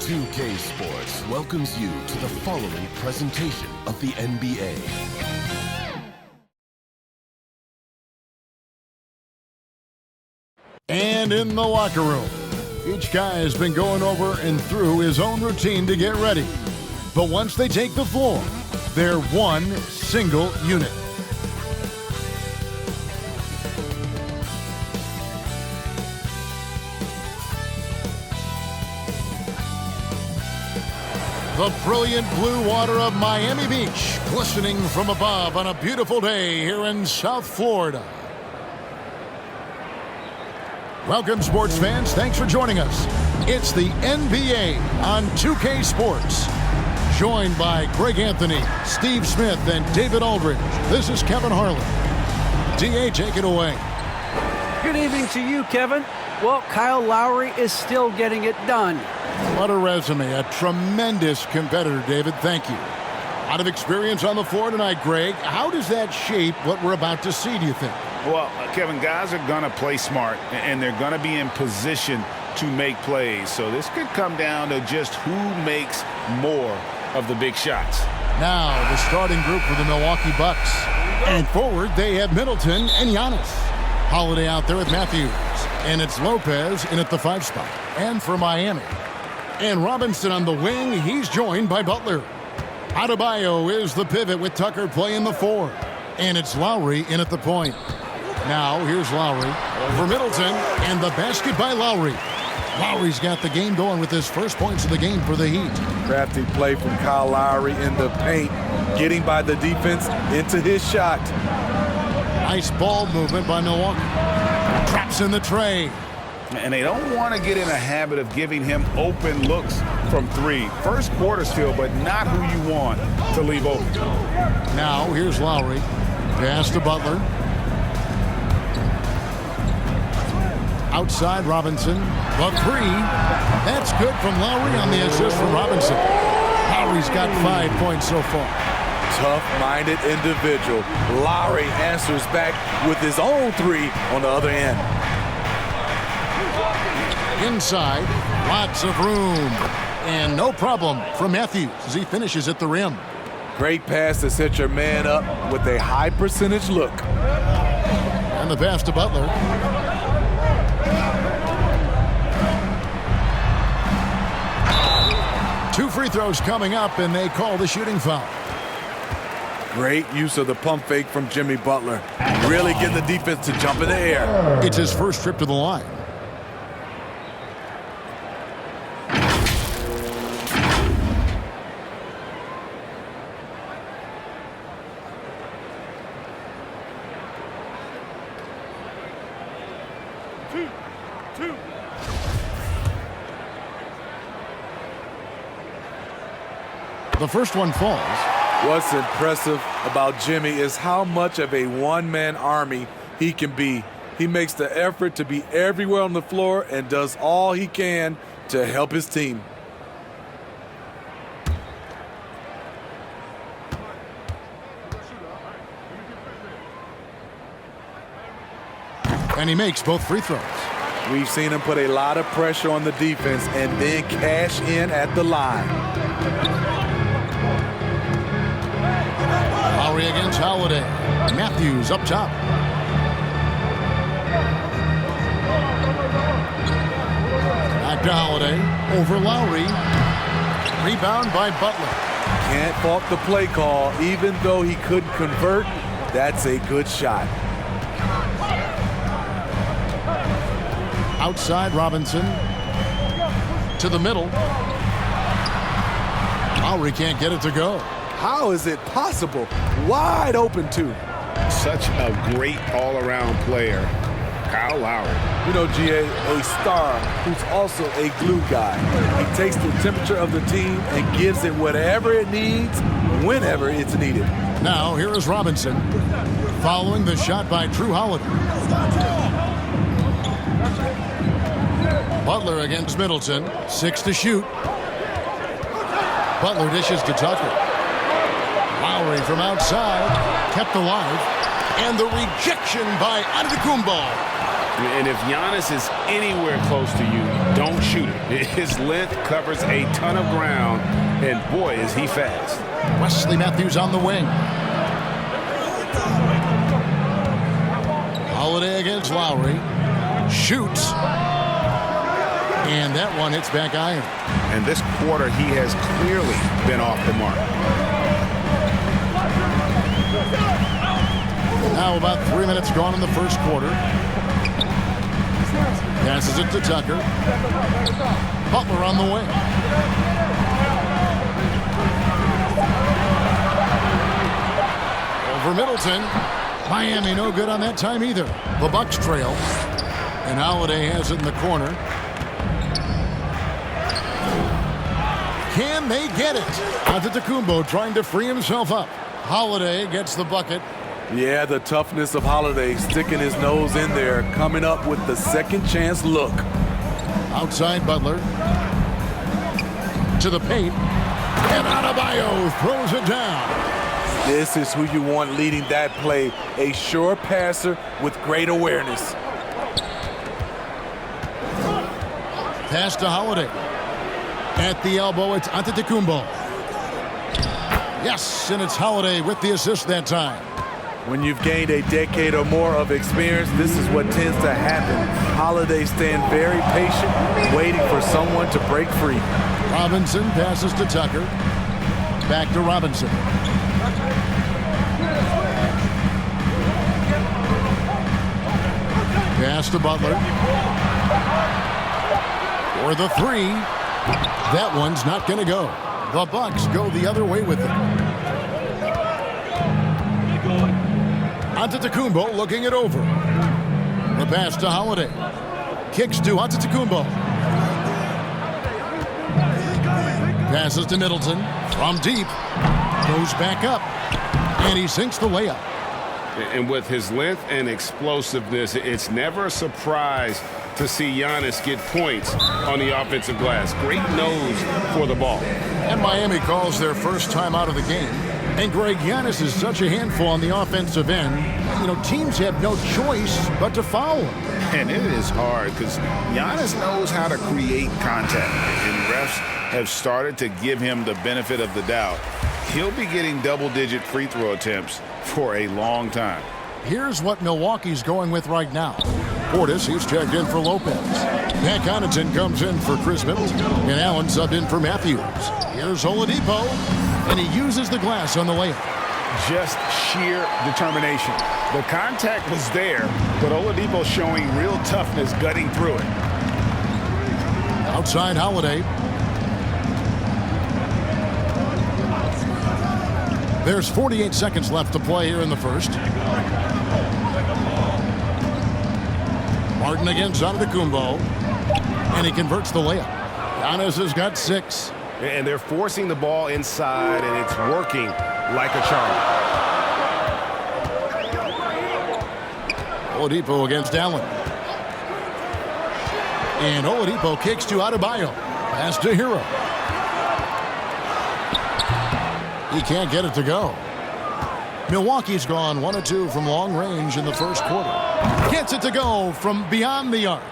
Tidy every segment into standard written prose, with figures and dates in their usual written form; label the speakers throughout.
Speaker 1: NBA2K Sports welcomes you to the following presentation of the NBA.
Speaker 2: And in the locker room, each guy has been going over and through his own routine to get ready. But once they take the floor, they're one single unit. The brilliant blue water of Miami Beach, glistening from above on a beautiful day here in South Florida. Welcome, sports fans. Thanks for joining us. It's the NBA on 2K Sports. Joined by Greg Anthony, Steve Smith, and David Aldridge. This is Kevin Harlan. DA, take it away.
Speaker 3: Good evening to you, Kevin. Well, Kyle Lowry is still getting it done.
Speaker 2: What a resume. A tremendous competitor, David. Thank you. A lot of experience on the floor tonight, Greg. How does that shape what we're about to see, do you think?
Speaker 4: Well, Kevin, guys are going to play smart, and they're going to be in position to make plays. So this could come down to just who makes more of the big shots.
Speaker 2: Now, the starting group for the Milwaukee Bucks. And forward, they have Middleton and Giannis. Holiday out there with Matthews. And it's Lopez in at the 5 spot. And for Miami. And Robinson on the wing, he's joined by Butler. Adebayo is the pivot with Tucker playing the 4. And it's Lowry in at the point. Now, here's Lowry for Middleton, and the basket by Lowry. Lowry's got the game going with his first points of the game for the Heat.
Speaker 5: Crafty play from Kyle Lowry in the paint, getting by the defense into his shot.
Speaker 2: Nice ball movement by Milwaukee. Traps in the tray.
Speaker 4: And they don't want to get in a habit of giving him open looks from 3. First quarter's feel, but not who you want to leave open.
Speaker 2: Now, here's Lowry. Pass to Butler. Outside Robinson. The 3. That's good from Lowry on the assist from Robinson. Lowry's got 5 points so far.
Speaker 5: Tough-minded individual. Lowry answers back with his own 3 on the other end.
Speaker 2: Inside, lots of room. And no problem from Matthews as he finishes at the rim.
Speaker 5: Great pass to set your man up with a high percentage look.
Speaker 2: And the pass to Butler. Two free throws coming up, and they call the shooting foul.
Speaker 5: Great use of the pump fake from Jimmy Butler. Really getting the defense to jump in the air.
Speaker 2: It's his first trip to the line. The first one falls.
Speaker 5: What's impressive about Jimmy is how much of a one-man army he can be. He makes the effort to be everywhere on the floor and does all he can to help his team.
Speaker 2: And he makes both free throws.
Speaker 5: We've seen him put a lot of pressure on the defense and then cash in at the line.
Speaker 2: Lowry against Holiday. Matthews up top. Back to Holiday. Over Lowry. Rebound by Butler.
Speaker 5: Can't fault the play call. Even though he couldn't convert, that's a good shot.
Speaker 2: Outside Robinson. To the middle. Lowry can't get it to go.
Speaker 5: How is it possible? Wide open, too.
Speaker 4: Such a great all-around player, Kyle Lowry.
Speaker 5: You know, GA, a star who's also a glue guy. He takes the temperature of the team and gives it whatever it needs, whenever it's needed.
Speaker 2: Now, here is Robinson, following the shot by Drew Holiday. Butler against Middleton, 6 to shoot. Butler dishes to Tucker. Lowry from outside, kept alive, and the rejection by Antetokounmpo.
Speaker 4: And if Giannis is anywhere close to you, don't shoot it. His length covers a ton of ground, and boy, is he fast.
Speaker 2: Wesley Matthews on the wing. Holiday against Lowry. Shoots. And that one hits back iron.
Speaker 4: And this quarter, he has clearly been off the mark.
Speaker 2: Now about 3 minutes gone in the first quarter. Passes it to Tucker. Butler on the wing. Over Middleton. Miami no good on that time either. The Bucks trail. And Holiday has it in the corner. Can they get it? Antetokounmpo trying to free himself up. Holiday gets the bucket.
Speaker 5: Yeah, the toughness of Holiday, sticking his nose in there, coming up with the second chance look.
Speaker 2: Outside Butler. To the paint. And Adebayo throws it down.
Speaker 5: This is who you want leading that play. A sure passer with great awareness.
Speaker 2: Pass to Holiday. At the elbow, it's Antetokounmpo. Yes, and it's Holiday with the assist that time.
Speaker 5: When you've gained a decade or more of experience, this is what tends to happen. Holiday staying very patient, waiting for someone to break free.
Speaker 2: Robinson passes to Tucker. Back to Robinson. Pass to Butler. For the three. That one's not going to go. The Bucks go the other way with it. Antetokounmpo looking it over. The pass to Holiday. Kicks to Antetokounmpo. Passes to Middleton. From deep. Goes back up. And he sinks the layup.
Speaker 4: And with his length and explosiveness, it's never a surprise to see Giannis get points on the offensive glass. Great nose for the ball.
Speaker 2: And Miami calls their first time out of the game. And Greg, Giannis is such a handful on the offensive end. You know, teams have no choice but to foul him.
Speaker 4: And it is hard because Giannis knows how to create contact. And refs have started to give him the benefit of the doubt. He'll be getting double-digit free throw attempts for a long time.
Speaker 2: Here's what Milwaukee's going with right now. Portis, he's checked in for Lopez. Pat Connaughton comes in for Chris Middleton. And Allen subbed in for Matthews. Here's Oladipo. And he uses the glass on the layup.
Speaker 4: Just sheer determination. The contact was there, but Oladipo showing real toughness gutting through it.
Speaker 2: Outside Holiday. There's 48 seconds left to play here in the first. Martin against Antetokounmpo. And he converts the layup. Giannis has got 6.
Speaker 4: And they're forcing the ball inside, and it's working like a charm.
Speaker 2: Oladipo against Allen. And Oladipo kicks to Adebayo. Pass to Hero. He can't get it to go. Milwaukee's gone 1 of 2 from long range in the first quarter. Gets it to go from beyond the arc.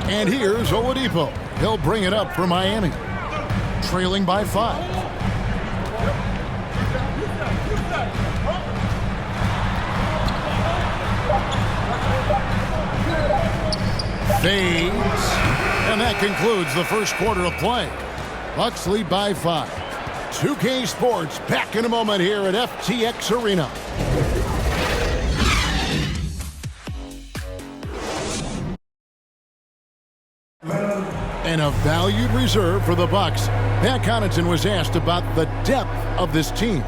Speaker 2: And here's Oladipo. He'll bring it up for Miami. Trailing by 5. Fades. And that concludes the first quarter of play. Bucks lead by 5. 2K Sports back in a moment here at FTX Arena. And a valued reserve for the Bucks. Pat Connaughton was asked about the depth of this team.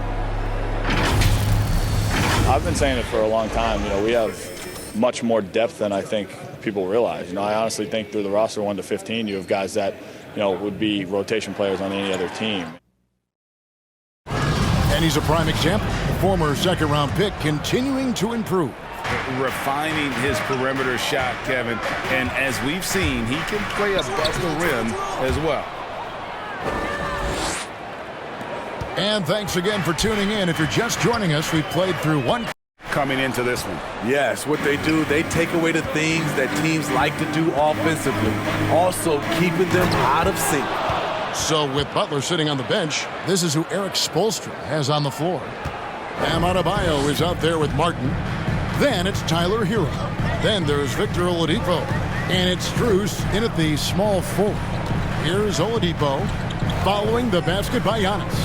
Speaker 6: I've been saying it for a long time. You know, we have much more depth than I think people realize. You know, I honestly think through the roster 1 to 15, you have guys that, you know, would be rotation players on any other team.
Speaker 2: And he's a prime example. The former second-round pick continuing to improve.
Speaker 4: Refining his perimeter shot, Kevin. And as we've seen, he can play above the rim as well.
Speaker 2: And thanks again for tuning in. If you're just joining us, we played through one.
Speaker 4: coming into this one.
Speaker 5: Yes, what they do, they take away the things that teams like to do offensively, also keeping them out of sync.
Speaker 2: So with Butler sitting on the bench, this is who Eric Spoelstra has on the floor. Bam Adebayo is out there with Martin. Then it's Tyler Hero. Then there's Victor Oladipo. And it's Strus in at the small forward. Here's Oladipo following the basket by Giannis.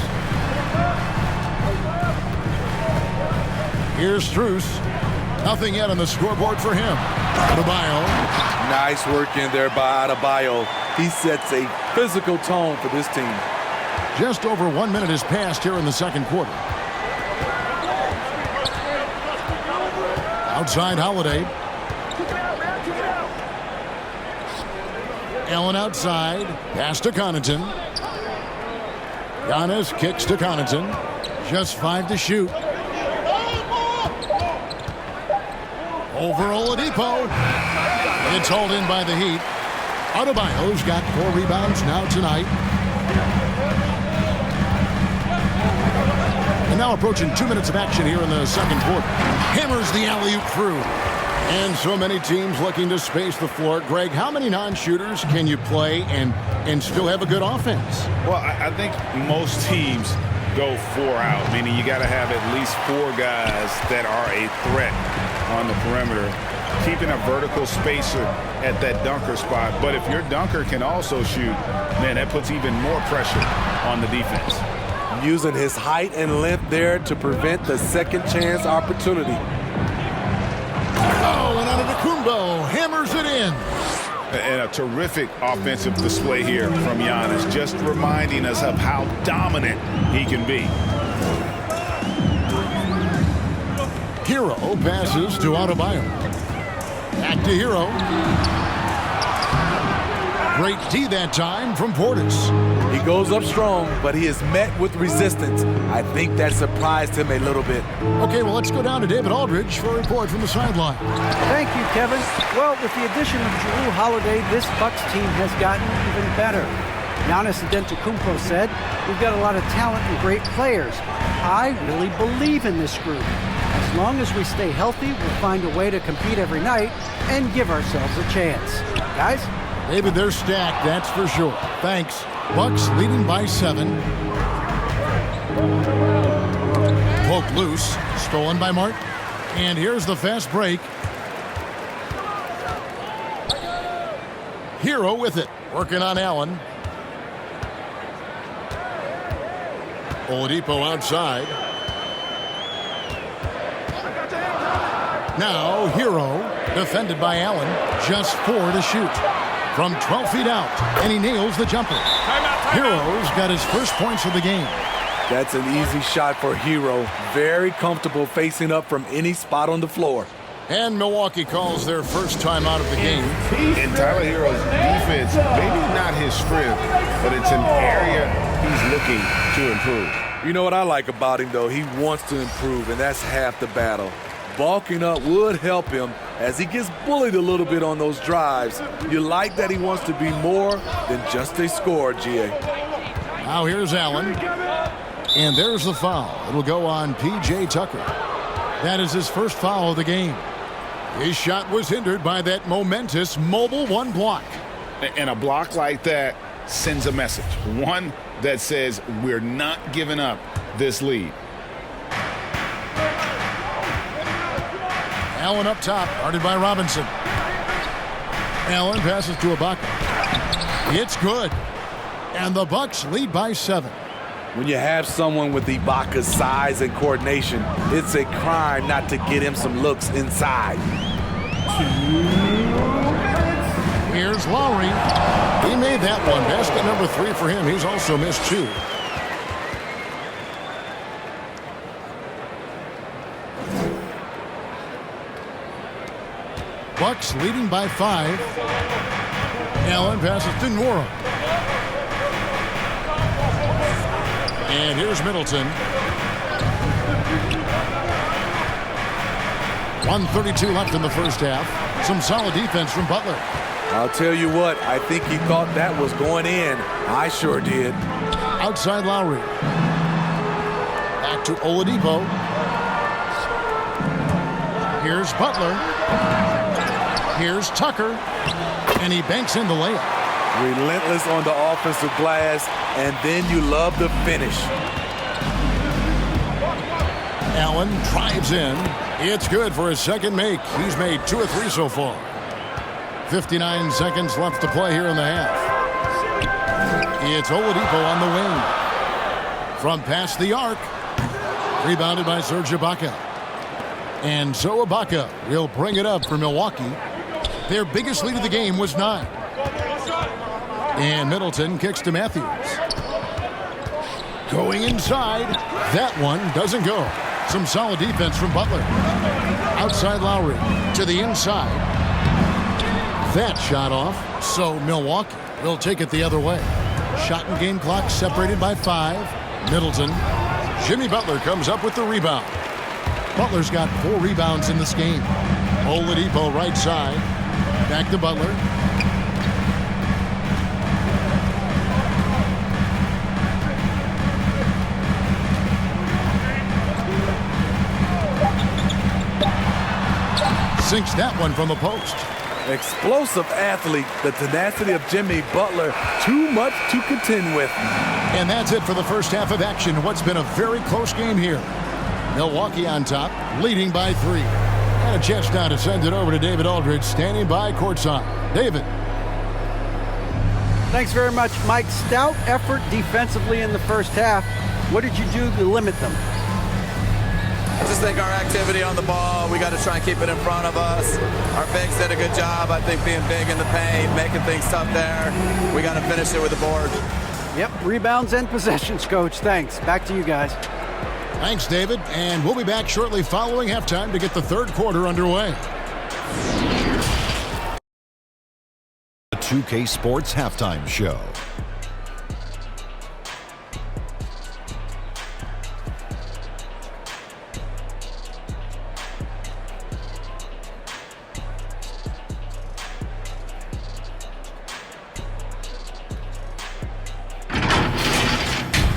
Speaker 2: Here's Strus. Nothing yet on the scoreboard for him. Adebayo.
Speaker 5: Nice work in there by Adebayo. He sets a physical tone for this team.
Speaker 2: Just over 1 minute has passed here in the second quarter. Outside Holiday. Allen outside. Pass to Connaughton. Giannis kicks to Connaughton. Just 5 to shoot. Over Oladipo. It's hauled in by the Heat. Adebayo's got 4 rebounds now tonight. And now approaching 2 minutes of action here in the second quarter. Hammers the alley-oop through. And so many teams looking to space the floor. Greg, how many non-shooters can you play and still have a good offense?
Speaker 4: Well, I think most teams go 4 out, meaning you got to have at least 4 guys that are a threat on the perimeter, keeping a vertical spacer at that dunker spot. But if your dunker can also shoot, man, that puts even more pressure on the defense.
Speaker 5: Using his height and length there to prevent the second chance opportunity.
Speaker 2: Oh, and Antetokounmpo hammers it in.
Speaker 4: And a terrific offensive display here from Giannis, just reminding us of how dominant he can be.
Speaker 2: Hero passes to Adebayo. Back to Hero. Great D that time from Portis.
Speaker 5: He goes up strong, but he is met with resistance. I think that surprised him a little bit.
Speaker 2: Okay, well, let's go down to David Aldridge for a report from the sideline.
Speaker 3: Thank you, Kevin. Well, with the addition of Jrue Holiday, this Bucks team has gotten even better. Giannis Antetokounmpo said, "We've got a lot of talent and great players. I really believe in this group. As long as we stay healthy, we'll find a way to compete every night and give ourselves a chance." Guys?
Speaker 2: David, they're stacked, that's for sure. Thanks. Bucks leading by 7. Poked loose, stolen by Martin. And here's the fast break. Hero with it, working on Allen. Oladipo outside. Now Hero, defended by Allen, just 4 to shoot. From 12 feet out, and he nails the jumper. Hero's got his first points of the game.
Speaker 5: That's an easy shot for Hero. Very comfortable facing up from any spot on the floor.
Speaker 2: And Milwaukee calls their first time out of the game.
Speaker 4: And Tyler Hero's defense, maybe not his strength, but it's an area he's looking to improve.
Speaker 5: You know what I like about him, though? He wants to improve, and that's half the battle. Bulking up would help him as he gets bullied a little bit on those drives. You like that he wants to be more than just a scorer, G.A.
Speaker 2: Now here's Allen. And there's the foul. It'll go on P.J. Tucker. That is his first foul of the game. His shot was hindered by that momentous mobile 1 block.
Speaker 4: And a block like that sends a message. One that says we're not giving up this lead.
Speaker 2: Allen up top, guarded by Robinson. Allen passes to Ibaka. It's good. And the Bucks lead by 7.
Speaker 5: When you have someone with Ibaka's size and coordination, it's a crime not to get him some looks inside.
Speaker 2: Here's Lowry. He made that one. Basket number 3 for him. He's also missed 2. Bucks leading by 5. Allen passes to Nwora. And here's Middleton. 1:32 left in the first half. Some solid defense from Butler.
Speaker 5: I'll tell you what, I think he thought that was going in. I sure did.
Speaker 2: Outside Lowry. Back to Oladipo. Here's Butler. Here's Tucker. And he banks in the layup.
Speaker 5: Relentless on the offensive glass, and then you love the finish.
Speaker 2: Allen drives in. It's good for his second make. He's made 2 of 3 so far. 59 seconds left to play here in the half. It's Oladipo on the wing. From past the arc. Rebounded by Serge Ibaka. And so Ibaka will bring it up for Milwaukee. Their biggest lead of the game was 9. And Middleton kicks to Matthews. Going inside. That one doesn't go. Some solid defense from Butler. Outside Lowry to the inside. That shot off. So Milwaukee will take it the other way. Shot and game clock separated by 5. Middleton. Jimmy Butler comes up with the rebound. Butler's got 4 rebounds in this game. Oladipo right side. Back to Butler. Sinks that one from the post.
Speaker 5: Explosive athlete, the tenacity of Jimmy Butler, too much to contend with.
Speaker 2: And that's it for the first half of action. What's been a very close game here. Milwaukee on top, leading by 3. And a chance now to send it over to David Aldridge, standing by courtside. David.
Speaker 3: Thanks very much, Mike. Stout effort defensively in the first half. What did you do to limit them?
Speaker 7: I just think our activity on the ball, we got to try and keep it in front of us. Our bigs did a good job, I think, being big in the paint, making things tough there. We got to finish it with the board.
Speaker 3: Yep, rebounds and possessions, Coach. Thanks. Back to you guys.
Speaker 2: Thanks, David. And we'll be back shortly following halftime to get the third quarter underway.
Speaker 8: The 2K Sports Halftime Show.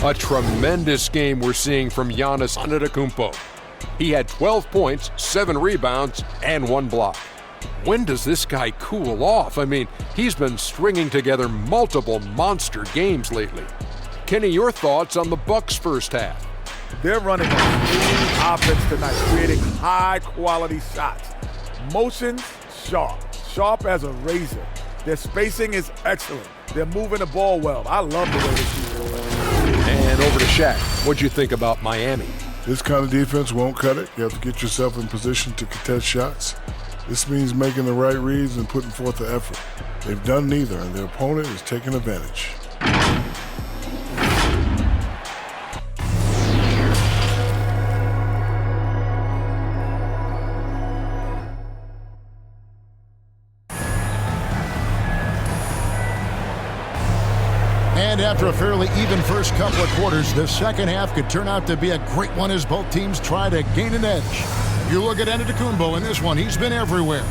Speaker 9: A tremendous game we're seeing from Giannis Antetokounmpo. He had 12 points, 7 rebounds, and 1 block. When does this guy cool off? I mean, he's been stringing together multiple monster games lately. Kenny, your thoughts on the Bucks' first half?
Speaker 10: They're running a smooth offense tonight, creating high-quality shots. Motions, sharp as a razor. Their spacing is excellent. They're moving the ball well. I love the way this team is going.
Speaker 9: And over to Shaq. What'd you think about Miami?
Speaker 11: This kind of defense won't cut it. You have to get yourself in position to contest shots. This means making the right reads and putting forth the effort. They've done neither, and their opponent is taking advantage.
Speaker 2: And after a fairly even first couple of quarters, the second half could turn out to be a great one as both teams try to gain an edge. You look at Antetokounmpo in this one, he's been everywhere.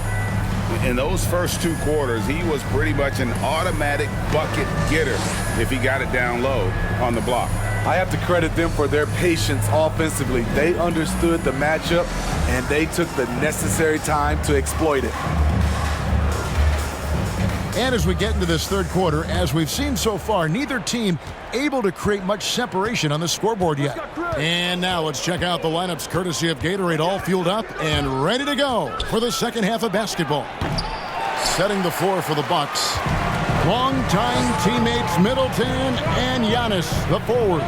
Speaker 4: In those first 2 quarters, he was pretty much an automatic bucket getter if he got it down low on the block.
Speaker 5: I have to credit them for their patience offensively. They understood the matchup, and they took the necessary time to exploit it.
Speaker 2: And as we get into this third quarter, as we've seen so far, neither team able to create much separation on the scoreboard yet. And now let's check out the lineups courtesy of Gatorade, all fueled up and ready to go for the second half of basketball. Setting the floor for the Bucks. Longtime teammates Middleton and Giannis, the forwards.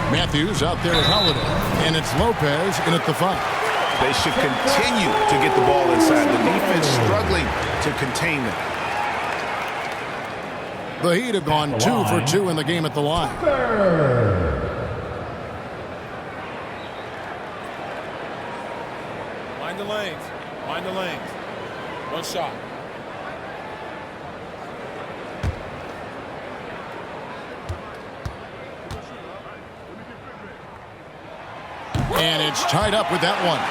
Speaker 2: Matthews out there with Holiday, and it's Lopez in at the 5.
Speaker 4: They should continue to get the ball inside. The defense struggling to contain them.
Speaker 2: The Heat have gone 2 for 2 in the game at the line.
Speaker 12: Mind the lanes. Mind the lanes. One shot.
Speaker 2: And it's tied up with that one.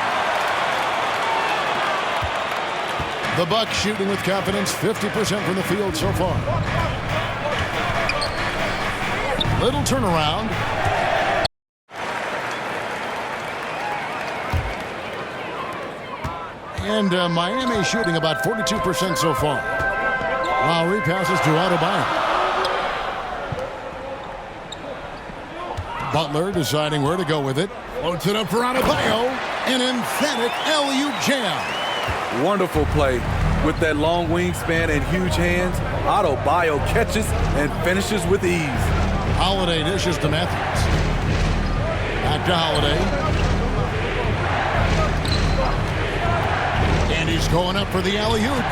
Speaker 2: The Bucks shooting with confidence, 50% from the field so far. Little turnaround. And Miami shooting about 42% so far. Lowry passes to Adebayo. Butler deciding where to go with it. Floats it up for Adebayo. An emphatic alley-oop jam.
Speaker 5: Wonderful play. With that long wingspan and huge hands, Adebayo catches and finishes with ease.
Speaker 2: Holiday dishes to Matthews. Back to Holiday. And he's going up for the alley-oop.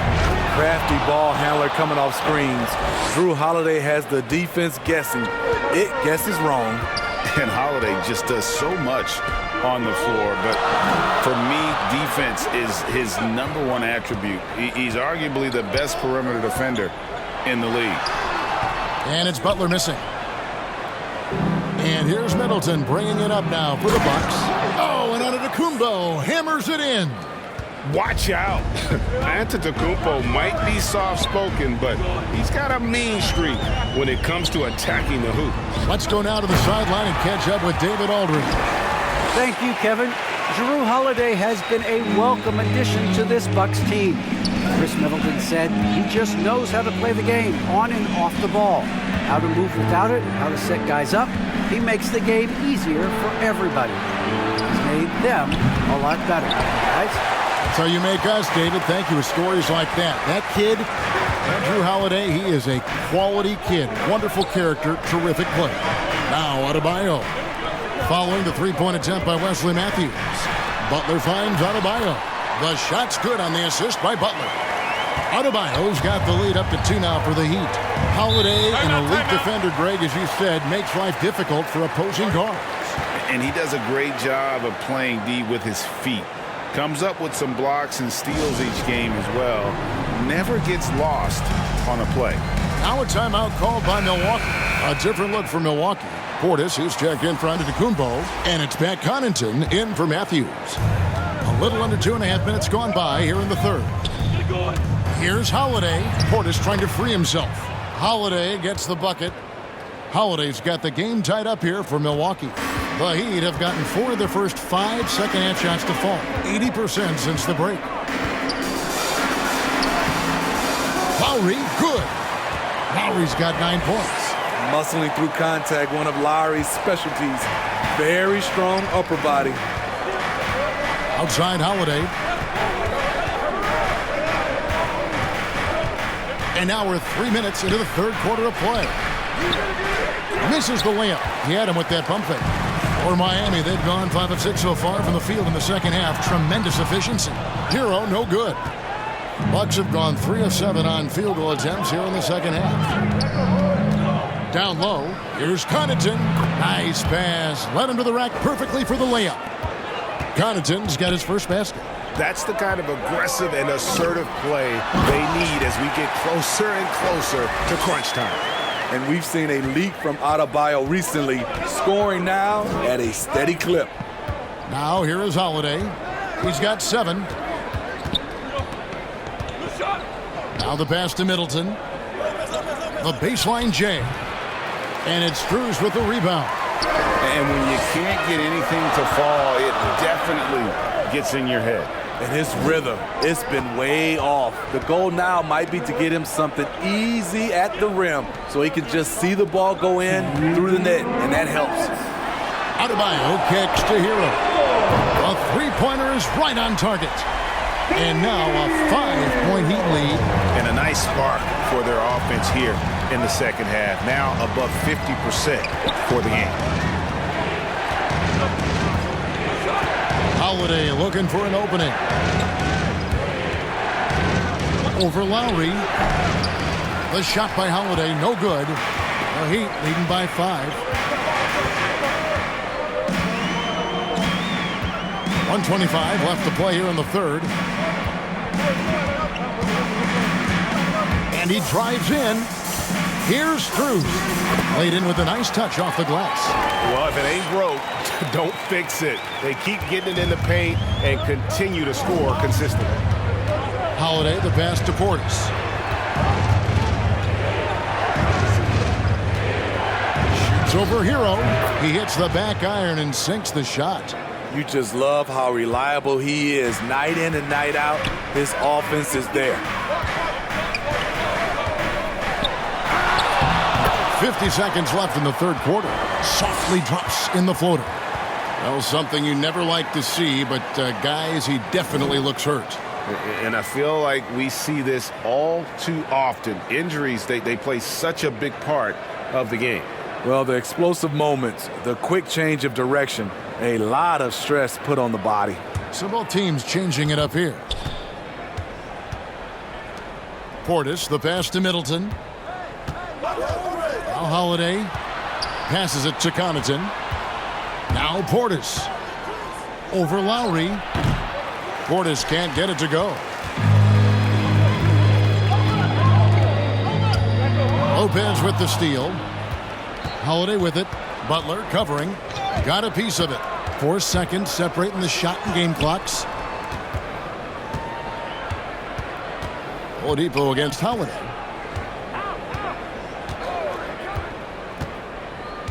Speaker 5: Crafty ball handler coming off screens. Drew Holiday has the defense guessing. It guesses wrong.
Speaker 4: And Holiday just does so much on the floor. But for me, defense is his #1 attribute. He's arguably the best perimeter defender in the league.
Speaker 2: And it's Butler missing. And here's Middleton bringing it up now for the Bucks. Oh, and Antetokounmpo hammers it in.
Speaker 4: Watch out. Antetokounmpo might be soft-spoken, but he's got a mean streak when it comes to attacking the hoop.
Speaker 2: Let's go now to the sideline and catch up with David Aldridge.
Speaker 3: Thank you, Kevin. Drew Holiday has been a welcome addition to this Bucks team. Chris Middleton said he just knows how to play the game on and off the ball, how to move without it, how to set guys up. He makes the game easier for everybody. He's made them a lot better. Guys?
Speaker 2: That's how you make us, David. Thank you with stories like that. That kid, Drew Holiday, he is a quality kid. Wonderful character, terrific play. Now Adebayo. Following the three-point attempt by Wesley Matthews. Butler finds Adebayo. The shot's good on the assist by Butler. Adebayo's got the lead up to 2 now for the Heat. Holiday, an elite defender, Greg, as you said, makes life difficult for opposing guards.
Speaker 4: And he does a great job of playing D with his feet. Comes up with some blocks and steals each game as well. Never gets lost on a play.
Speaker 2: Now a timeout called by Milwaukee. A different look for Milwaukee. Portis, who's checked in for Antetokounmpo, and it's Pat Connaughton in for Matthews. A little under 2.5 minutes gone by here in the third. Here's Holiday. Portis trying to free himself. Holiday gets the bucket. Holiday's got the game tied up here for Milwaukee. The Heat have gotten 4 of their first 5 second-half shots to fall. 80% since the break. Lowry, good. Lowry's got 9 points.
Speaker 5: Muscling through contact, one of Lowry's specialties. Very strong upper body.
Speaker 2: Outside Holiday. And now we're 3 minutes into the third quarter of play. Misses the layup. He had him with that pump fake. For Miami, they've gone 5 of 6 so far from the field in the second half. Tremendous efficiency. Hero, no good. Bucks have gone 3 of 7 on field goal attempts here in the second half. Down low, here's Connaughton. Nice pass. Led him to the rack perfectly for the layup. Connaughton's got his first basket.
Speaker 4: That's the kind of aggressive and assertive play they need as we get closer and closer to crunch time.
Speaker 5: And we've seen a leak from Adebayo recently, scoring now at a steady clip.
Speaker 2: Now here is Holiday. He's got 7. Now the pass to Middleton. The baseline J. And it's Strus with the rebound.
Speaker 4: And when you can't get anything to fall, it definitely gets in your head.
Speaker 5: And his rhythm, it's been way off. The goal now might be to get him something easy at the rim so he can just see the ball go in through the net, and that helps.
Speaker 2: Adebayo kicks to Hero. A three-pointer is right on target. And now a 5-point Heat lead.
Speaker 4: And a nice spark for their offense here in the second half. Now above 50% for the game.
Speaker 2: Holiday looking for an opening. Over Lowry. The shot by Holiday, no good. The Heat leading by 5. 1:25 left to play here in the third. And he drives in. Here's Strus. Laid in with a nice touch off the glass.
Speaker 4: Well, if it ain't broke, don't fix it. They keep getting it in the paint and continue to score consistently.
Speaker 2: Holiday, the pass to Portis. Shoots over Hero. He hits the back iron and sinks the shot.
Speaker 5: You just love how reliable he is. Night in and night out, his offense is there.
Speaker 2: 50 seconds left in the third quarter. Softly drops in the floater. Well, something you never like to see, but guys, he definitely looks hurt.
Speaker 4: And I feel like we see this all too often. Injuries, they play such a big part of the game.
Speaker 5: Well, the explosive moments, the quick change of direction, a lot of stress put on the body.
Speaker 2: So both teams changing it up here. Portis, the pass to Middleton. Now Holiday passes it to Connaughton. Now Portis. Over Lowry. Portis can't get it to go. Lopez with the steal. Holiday with it. Butler covering. Got a piece of it. 4 seconds separating the shot and game clocks. Oladipo against Holiday.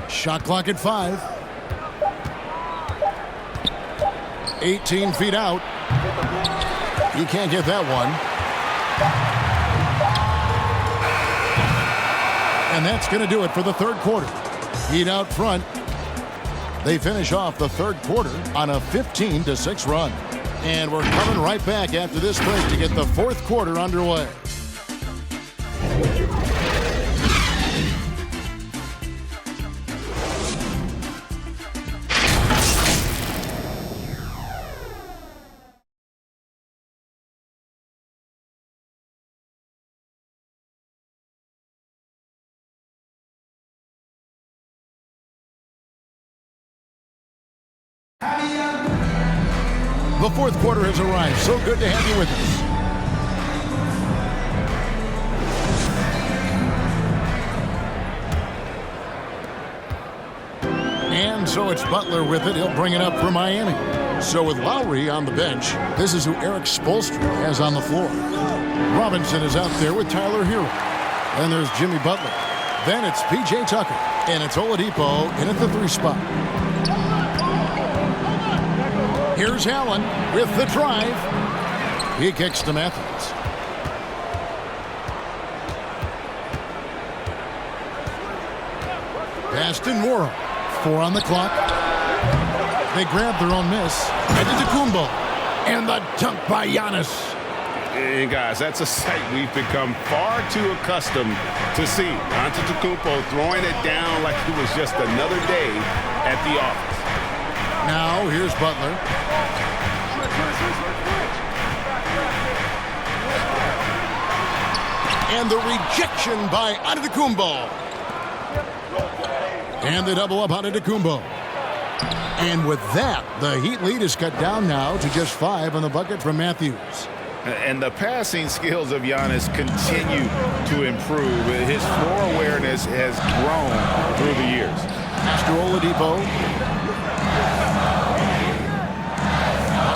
Speaker 2: Shot clock at 5. 18 feet out. He can't get that one. And that's going to do it for the third quarter. Heat out front. They finish off the third quarter on a 15-6 run. And we're coming right back after this break to get the fourth quarter underway. The fourth quarter has arrived. So good to have you with us. And so it's Butler with it. He'll bring it up for Miami. So with Lowry on the bench, this is who Eric Spoelstra has on the floor. Robinson is out there with Tyler Hero. Then there's Jimmy Butler. Then it's P.J. Tucker. And it's Oladipo in at the 3 spot. Here's Allen with the drive. He kicks to Matthews. Pass to Morrow. 4 on the clock. They grab their own miss. Antetokounmpo. And the dunk by Giannis.
Speaker 4: And guys, that's a sight we've become far too accustomed to see. Antetokounmpo throwing it down like it was just another day at the office.
Speaker 2: Now, here's Butler. And the rejection by Antetokounmpo. And the double up Antetokounmpo. And with that, the Heat lead is cut down now to just 5 on the bucket from Matthews.
Speaker 4: And the passing skills of Giannis continue to improve. His floor awareness has grown through the years.
Speaker 2: Master Oladipo.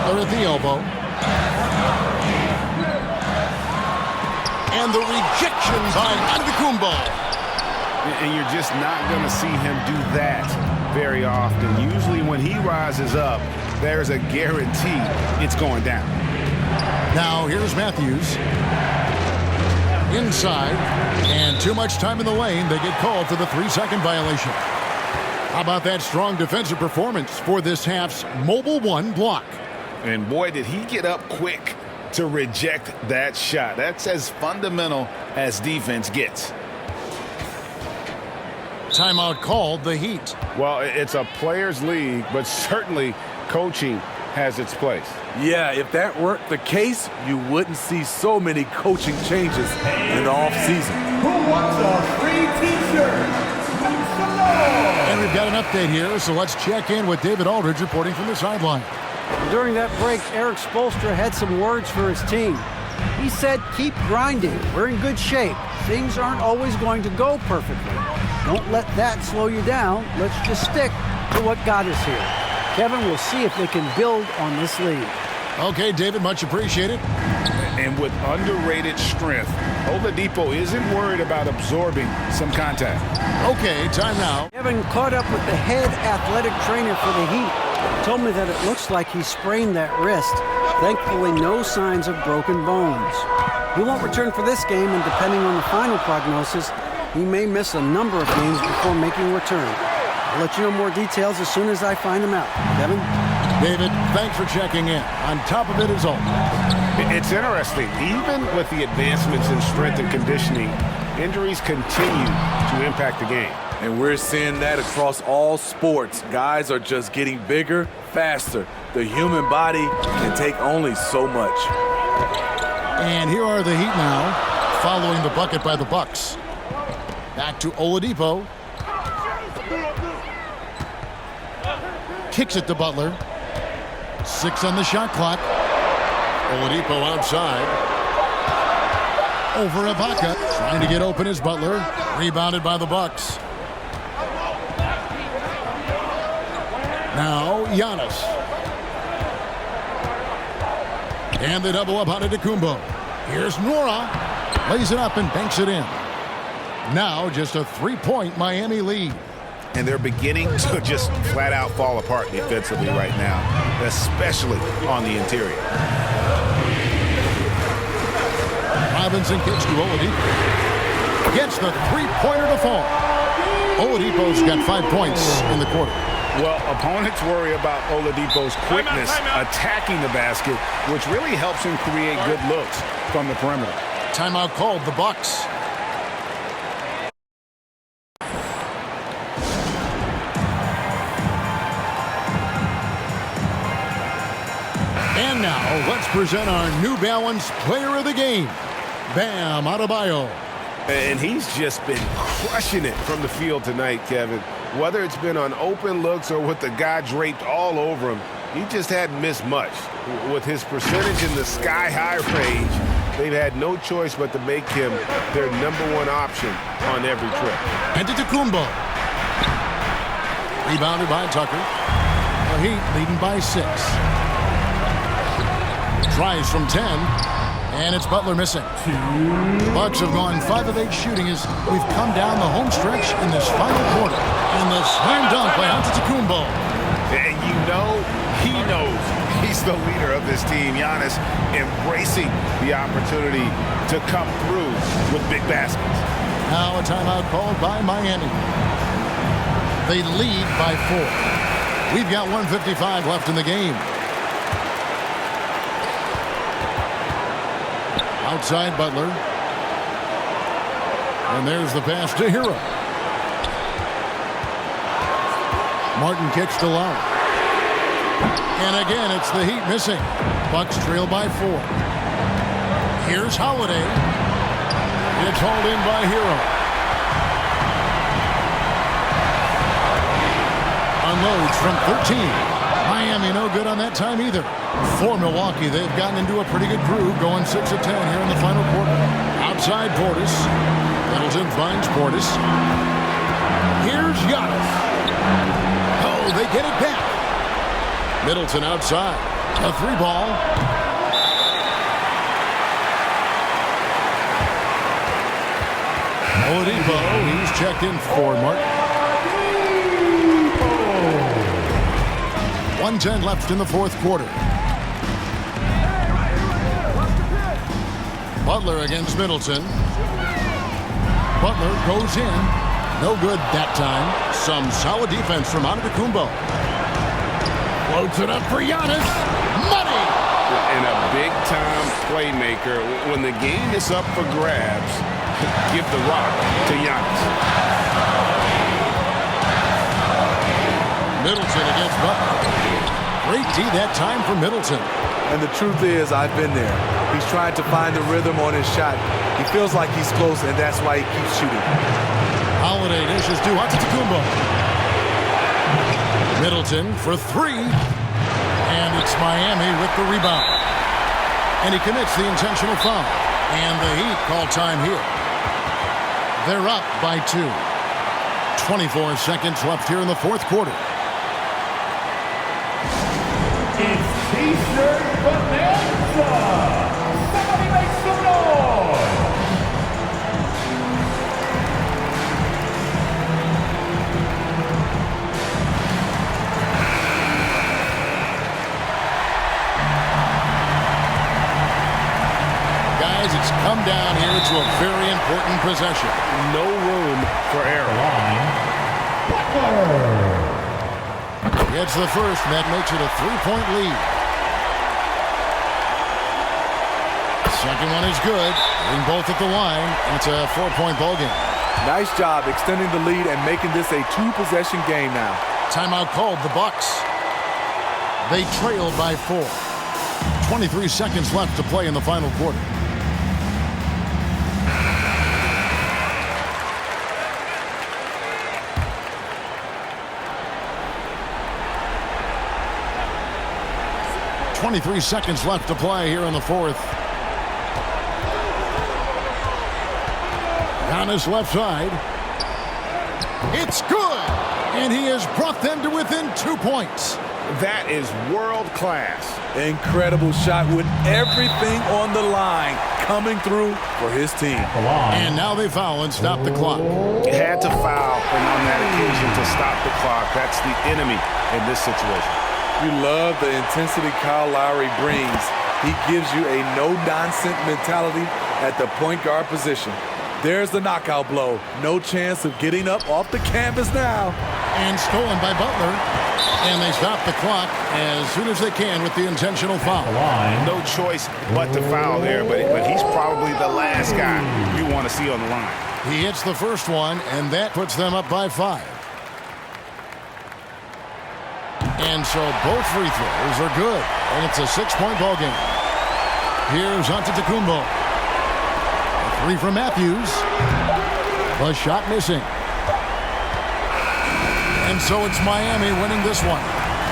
Speaker 2: Butler at the elbow. And the rejection by Antetokounmpo.
Speaker 4: And you're just not going to see him do that very often. Usually when he rises up, there's a guarantee it's going down.
Speaker 2: Now here's Matthews. Inside. And too much time in the lane. They get called for the 3-second violation. How about that strong defensive performance for this half's Mobile 1 block?
Speaker 4: And boy, did he get up quick to reject that shot. That's as fundamental as defense gets.
Speaker 2: Timeout called, the Heat.
Speaker 4: Well, it's a players' league, but certainly coaching has its place.
Speaker 5: Yeah, if that weren't the case, you wouldn't see so many coaching changes in the offseason.
Speaker 13: Who wants a free t-shirt?
Speaker 2: And we've got an update here, so let's check in with David Aldridge reporting from the sideline.
Speaker 3: During that break, Eric Spoelstra had some words for his team. He said, keep grinding. We're in good shape. Things aren't always going to go perfectly. Don't let that slow you down. Let's just stick to what got us here. Kevin, we'll see if they can build on this lead.
Speaker 2: Okay, David, much appreciated.
Speaker 4: And with underrated strength, Oladipo isn't worried about absorbing some contact.
Speaker 2: Okay, time now.
Speaker 3: Kevin caught up with the head athletic trainer for the Heat. Told me that it looks like he sprained that wrist. Thankfully, no signs of broken bones. He won't return for this game, and depending on the final prognosis, he may miss a number of games before making a return. I'll let you know more details as soon as I find them out. Kevin?
Speaker 2: David, thanks for checking in. On top of it is all.
Speaker 4: It's interesting. Even with the advancements in strength and conditioning, injuries continue to impact the game.
Speaker 5: And we're seeing that across all sports. Guys are just getting bigger, faster. The human body can take only so much.
Speaker 2: And here are the Heat now, following the bucket by the Bucks. Back to Oladipo. Kicks it to Butler. 6 on the shot clock. Oladipo outside. Over Ibaka. Trying to get open is Butler. Rebounded by the Bucks. Now Giannis. And they double up on Antetokounmpo. Here's Nora. Lays it up and banks it in. Now just a 3-point Miami lead.
Speaker 4: And they're beginning to just flat out fall apart defensively right now, especially on the interior.
Speaker 2: Robinson kicks to Oladipo. Gets the three-pointer to fall. Oladipo's got 5 points in the quarter.
Speaker 4: Well, opponents worry about Oladipo's quickness attacking the basket, which really helps him create good looks from the perimeter.
Speaker 2: Timeout called, the Bucks. And now, let's present our New Balance Player of the Game, Bam Adebayo.
Speaker 4: And he's just been crushing it from the field tonight, Kevin. Whether it's been on open looks or with the guy draped all over him, he just hadn't missed much. With his percentage in the sky-high range, they've had no choice but to make him their #1 option on every trip.
Speaker 2: Antetokounmpo. Rebounded by Tucker. The Heat leading by 6. Tries from 10, and it's Butler missing. The Bucks have gone 5 of 8 shooting as we've come down the home stretch in this final quarter. And the slam dunk by Antetokounmpo.
Speaker 4: And you know he knows he's the leader of this team. Giannis embracing the opportunity to come through with big baskets.
Speaker 2: Now a timeout called by Miami. They lead by 4. We've got 1:55 left in the game. Outside Butler. And there's the pass to Hero. Martin kicks to Love. And again, it's the Heat missing. Bucks trail by 4. Here's Holiday. It's hauled in by Hero. Unloads from 13. Miami no good on that time either. For Milwaukee, they've gotten into a pretty good groove, going 6 of 10 here in the final quarter. Outside Portis. Middleton finds Portis. Here's Giannis. Oh, they get it back. Middleton outside. A 3-ball. Oladipo, he's checked in for Martin. 1:10 left in the fourth quarter. Butler against Middleton. Butler goes in. No good that time. Some solid defense from Antetokounmpo. Floats it up for Giannis. Money!
Speaker 4: And a big-time playmaker. When the game is up for grabs, give the rock to Giannis.
Speaker 2: Middleton against Butler. Great D that time for Middleton.
Speaker 5: And the truth is, I've been there. He's trying to find the rhythm on his shot. He feels like he's close, and that's why he keeps shooting.
Speaker 2: Holiday dishes to Antetokounmpo. Middleton for 3. And it's Miami with the rebound. And he commits the intentional foul. And the Heat call time here. They're up by 2. 24 seconds left here in the fourth quarter.
Speaker 13: It's T-shirt bonanza! Somebody make some noise!
Speaker 2: important possession.
Speaker 12: No room for error.
Speaker 2: Gets the first, and that makes it a 3-point lead. Second one is good. Hitting both at the line, and it's a 4-point ball game.
Speaker 5: Nice job extending the lead and making this a 2-possession game now.
Speaker 2: Timeout called, the Bucks. They trail by 4. 23 seconds left to play in the final quarter. .23 seconds left to play here in the fourth. Giannis left side. It's good! And he has brought them to within 2 points.
Speaker 4: That is world class.
Speaker 5: Incredible shot with everything on the line coming through for his team.
Speaker 2: And now they foul and stop the clock.
Speaker 4: You had to foul, and on that occasion to stop the clock. That's the enemy in this situation.
Speaker 5: You love the intensity Kyle Lowry brings. He gives you a no-nonsense mentality at the point guard position. There's the knockout blow. No chance of getting up off the canvas now.
Speaker 2: And stolen by Butler. And they stop the clock as soon as they can with the intentional foul.
Speaker 4: No choice but to foul there, but he's probably the last guy you want to see on the line.
Speaker 2: He hits the first one, and that puts them up by 5. And so both free throws are good, and it's a 6-point ball game. Here's Antetokounmpo. A 3 from Matthews. The shot missing. And so it's Miami winning this one.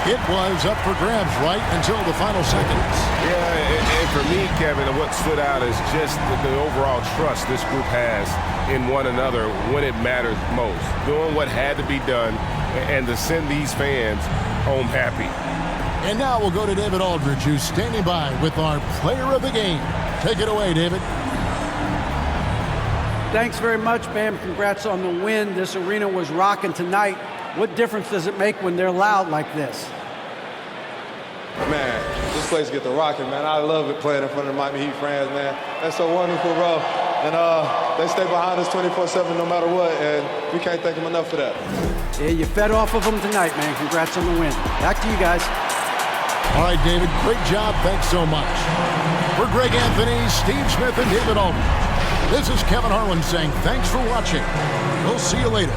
Speaker 2: It was up for grabs right until the final seconds.
Speaker 12: Yeah, and for me, Kevin, what stood out is just the overall trust this group has in one another when it matters most. Doing what had to be done and to send these fans home happy.
Speaker 2: And now we'll go to David Aldridge, who's standing by with our player of the game. Take it away, David.
Speaker 3: Thanks very much, Bam. Congrats on the win. This arena was rocking tonight. What difference does it make when they're loud like this?
Speaker 14: Man, this place get the rocking, man. I love it playing in front of the Miami Heat fans, man. That's so wonderful, bro. And they stay behind us 24/7 no matter what, and we can't thank them enough for that.
Speaker 3: Yeah, you fed off of them tonight, man. Congrats on the win. Back to you guys.
Speaker 2: All right, David, great job. Thanks so much. For Greg Anthony, Steve Smith, and David Aldridge, this is Kevin Harlan saying thanks for watching. We'll see you later.